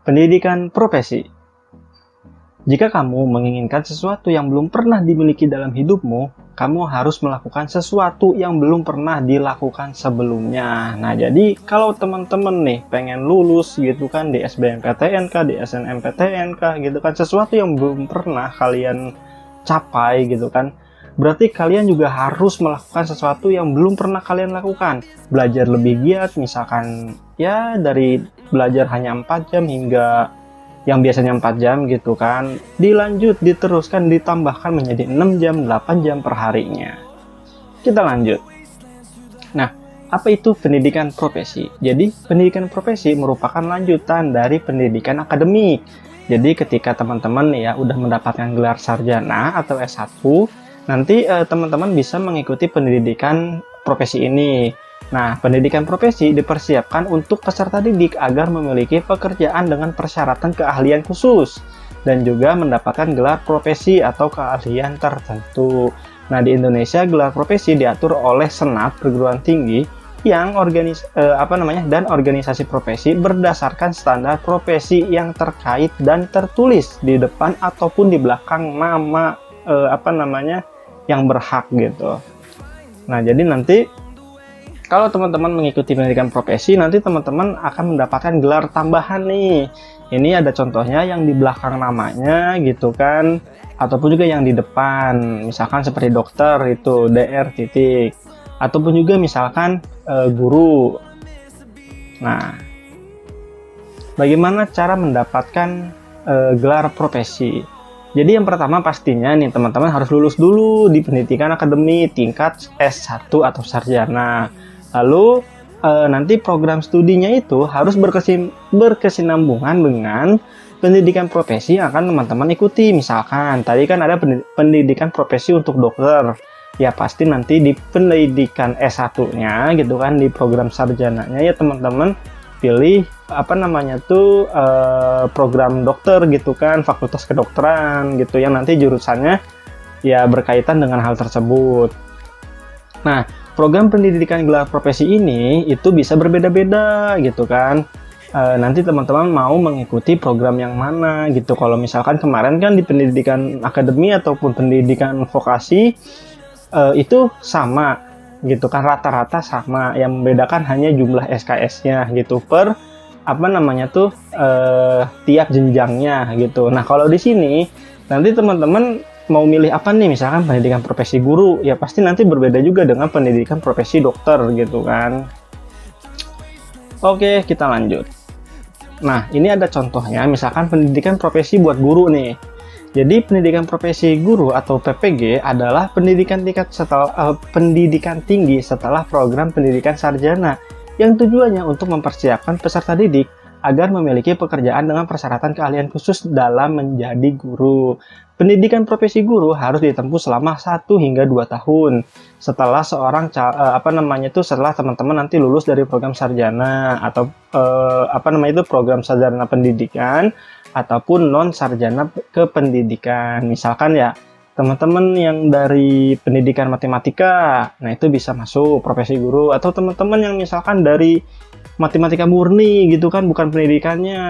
Pendidikan profesi. Jika kamu menginginkan sesuatu yang belum pernah dimiliki dalam hidupmu, kamu harus melakukan sesuatu yang belum pernah dilakukan sebelumnya. Nah, jadi kalau teman-teman nih pengen lulus gitu kan di SBMPTN kah, di SNMPTN kah gitu kan, sesuatu yang belum pernah kalian capai gitu kan, berarti kalian juga harus melakukan sesuatu yang belum pernah kalian lakukan. Belajar lebih giat, misalkan ya dari belajar hanya 4 jam hingga yang biasanya 4 jam gitu kan, diteruskan, ditambahkan menjadi 6 jam, 8 jam per harinya. Kita lanjut. Nah, apa itu pendidikan profesi? Jadi, pendidikan profesi merupakan lanjutan dari pendidikan akademik. Jadi, ketika teman-teman ya udah mendapatkan gelar sarjana atau S1, nanti teman-teman bisa mengikuti pendidikan profesi ini. Nah, pendidikan profesi dipersiapkan untuk peserta didik agar memiliki pekerjaan dengan persyaratan keahlian khusus dan juga mendapatkan gelar profesi atau keahlian tertentu. Nah, di Indonesia gelar profesi diatur oleh Senat Perguruan Tinggi yang organisasi profesi berdasarkan standar profesi yang terkait dan tertulis di depan ataupun di belakang nama yang berhak gitu. Nah, jadi nanti kalau teman-teman mengikuti pendidikan profesi, nanti teman-teman akan mendapatkan gelar tambahan nih. Ini ada contohnya yang di belakang namanya gitu kan, ataupun juga yang di depan. Misalkan seperti dokter itu DR titik, ataupun juga misalkan guru. Nah, bagaimana cara mendapatkan gelar profesi? Jadi yang pertama pastinya nih teman-teman harus lulus dulu di pendidikan akademi tingkat S1 atau sarjana. Lalu nanti program studinya itu harus berkesinambungan dengan pendidikan profesi yang akan teman-teman ikuti. Misalkan tadi kan ada pendidikan profesi untuk dokter. Ya pasti nanti di pendidikan S1-nya gitu kan, di program sarjananya ya teman-teman pilih program dokter gitu kan, fakultas kedokteran gitu yang nanti jurusannya ya berkaitan dengan hal tersebut. Nah, program pendidikan gelar profesi ini itu bisa berbeda-beda gitu kan. Nanti teman-teman mau mengikuti program yang mana gitu. Kalau misalkan kemarin kan di pendidikan akademi ataupun pendidikan vokasi itu sama gitu kan, rata-rata sama. Yang membedakan hanya jumlah SKS-nya gitu per tiap jenjangnya gitu. Nah, kalau di sini nanti teman-teman mau milih apa nih, misalkan pendidikan profesi guru, ya pasti nanti berbeda juga dengan pendidikan profesi dokter gitu kan. Oke, kita lanjut. Nah, ini ada contohnya, misalkan pendidikan profesi buat guru nih. Jadi pendidikan profesi guru atau PPG adalah pendidikan tinggi setelah program pendidikan sarjana yang tujuannya untuk mempersiapkan peserta didik agar memiliki pekerjaan dengan persyaratan keahlian khusus dalam menjadi guru. Pendidikan profesi guru harus ditempuh selama 1 hingga 2 tahun setelah setelah teman-teman nanti lulus dari program sarjana atau program sarjana pendidikan ataupun non sarjana kependidikan. Misalkan ya teman-teman yang dari pendidikan matematika, nah itu bisa masuk profesi guru, atau teman-teman yang misalkan dari matematika murni gitu kan, bukan pendidikannya,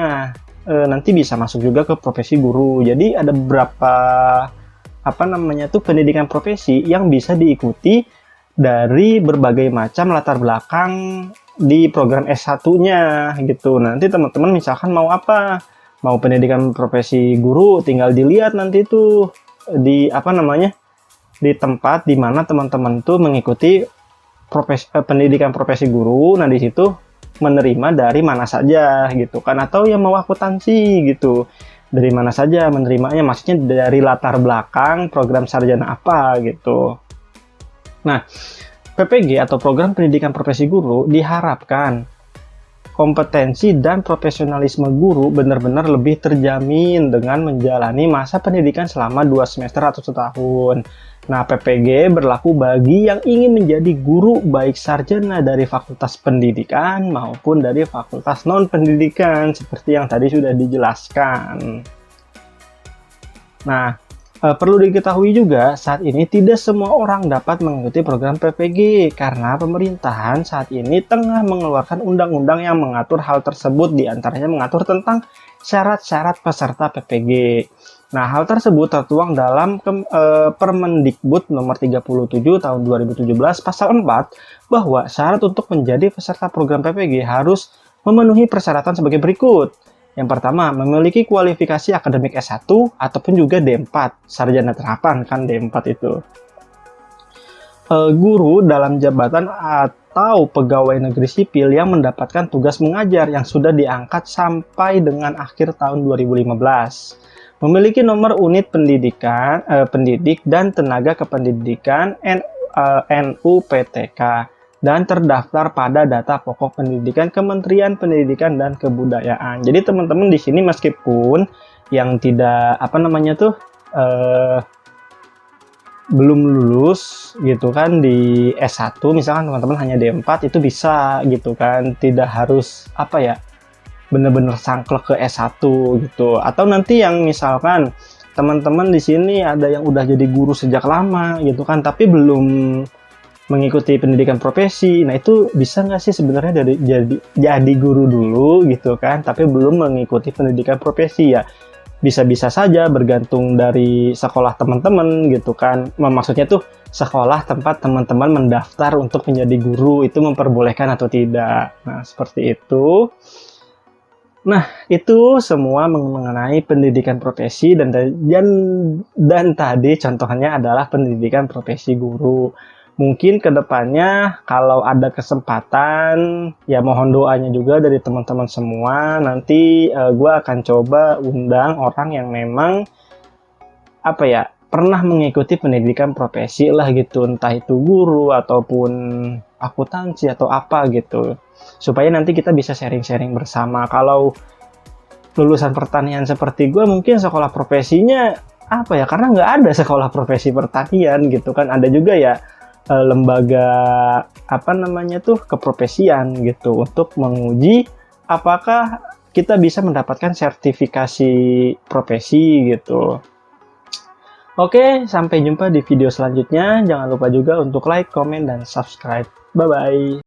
nanti bisa masuk juga ke profesi guru. Jadi ada beberapa pendidikan profesi yang bisa diikuti dari berbagai macam latar belakang di program S1-nya gitu. Nanti teman-teman misalkan mau apa? Mau pendidikan profesi guru, tinggal dilihat nanti tuh di di tempat di mana teman-teman tuh mengikuti pendidikan profesi guru. Nah, di situ menerima dari mana saja gitu kan, atau yang mau akuntansi gitu, dari mana saja menerimanya, maksudnya dari latar belakang program sarjana apa gitu. Nah, PPG atau program pendidikan profesi guru diharapkan kompetensi dan profesionalisme guru benar-benar lebih terjamin dengan menjalani masa pendidikan selama 2 semester atau 1 tahun. Nah, PPG berlaku bagi yang ingin menjadi guru baik sarjana dari fakultas pendidikan maupun dari fakultas non-pendidikan seperti yang tadi sudah dijelaskan. Nah, Perlu diketahui juga, saat ini tidak semua orang dapat mengikuti program PPG karena pemerintahan saat ini tengah mengeluarkan undang-undang yang mengatur hal tersebut, diantaranya mengatur tentang syarat-syarat peserta PPG. Nah, hal tersebut tertuang dalam Permendikbud nomor 37 tahun 2017 pasal 4 bahwa syarat untuk menjadi peserta program PPG harus memenuhi persyaratan sebagai berikut. Yang pertama, memiliki kualifikasi akademik S1 ataupun juga D4, sarjana terapan kan D4 itu. Guru dalam jabatan atau pegawai negeri sipil yang mendapatkan tugas mengajar yang sudah diangkat sampai dengan akhir tahun 2015. Memiliki nomor unit pendidikan, pendidik dan tenaga kependidikan NUPTK. Dan terdaftar pada data pokok pendidikan Kementerian Pendidikan dan Kebudayaan. Jadi teman-teman di sini meskipun yang tidak belum lulus gitu kan di S1, misalkan teman-teman hanya D4 itu bisa gitu kan, tidak harus bener-bener sangklek ke S1 gitu. Atau nanti yang misalkan teman-teman di sini ada yang udah jadi guru sejak lama gitu kan, tapi belum mengikuti pendidikan profesi. Nah, itu bisa nggak sih sebenarnya jadi guru dulu gitu kan, tapi belum mengikuti pendidikan profesi ya? Bisa-bisa saja, bergantung dari sekolah teman-teman gitu kan. Maksudnya tuh sekolah tempat teman-teman mendaftar untuk menjadi guru itu memperbolehkan atau tidak. Nah, seperti itu. Nah, itu semua mengenai pendidikan profesi dan tadi contohnya adalah pendidikan profesi guru. Mungkin kedepannya kalau ada kesempatan, ya mohon doanya juga dari teman-teman semua. Nanti gue akan coba undang orang yang memang pernah mengikuti pendidikan profesi lah gitu, entah itu guru ataupun akuntansi atau apa gitu, supaya nanti kita bisa sharing-sharing bersama. Kalau lulusan pertanian seperti gue, mungkin sekolah profesinya karena nggak ada sekolah profesi pertanian gitu kan. Ada juga ya lembaga keprofesian gitu untuk menguji apakah kita bisa mendapatkan sertifikasi profesi gitu. Oke, sampai jumpa di video selanjutnya. Jangan lupa juga untuk like, komen, dan subscribe. Bye bye.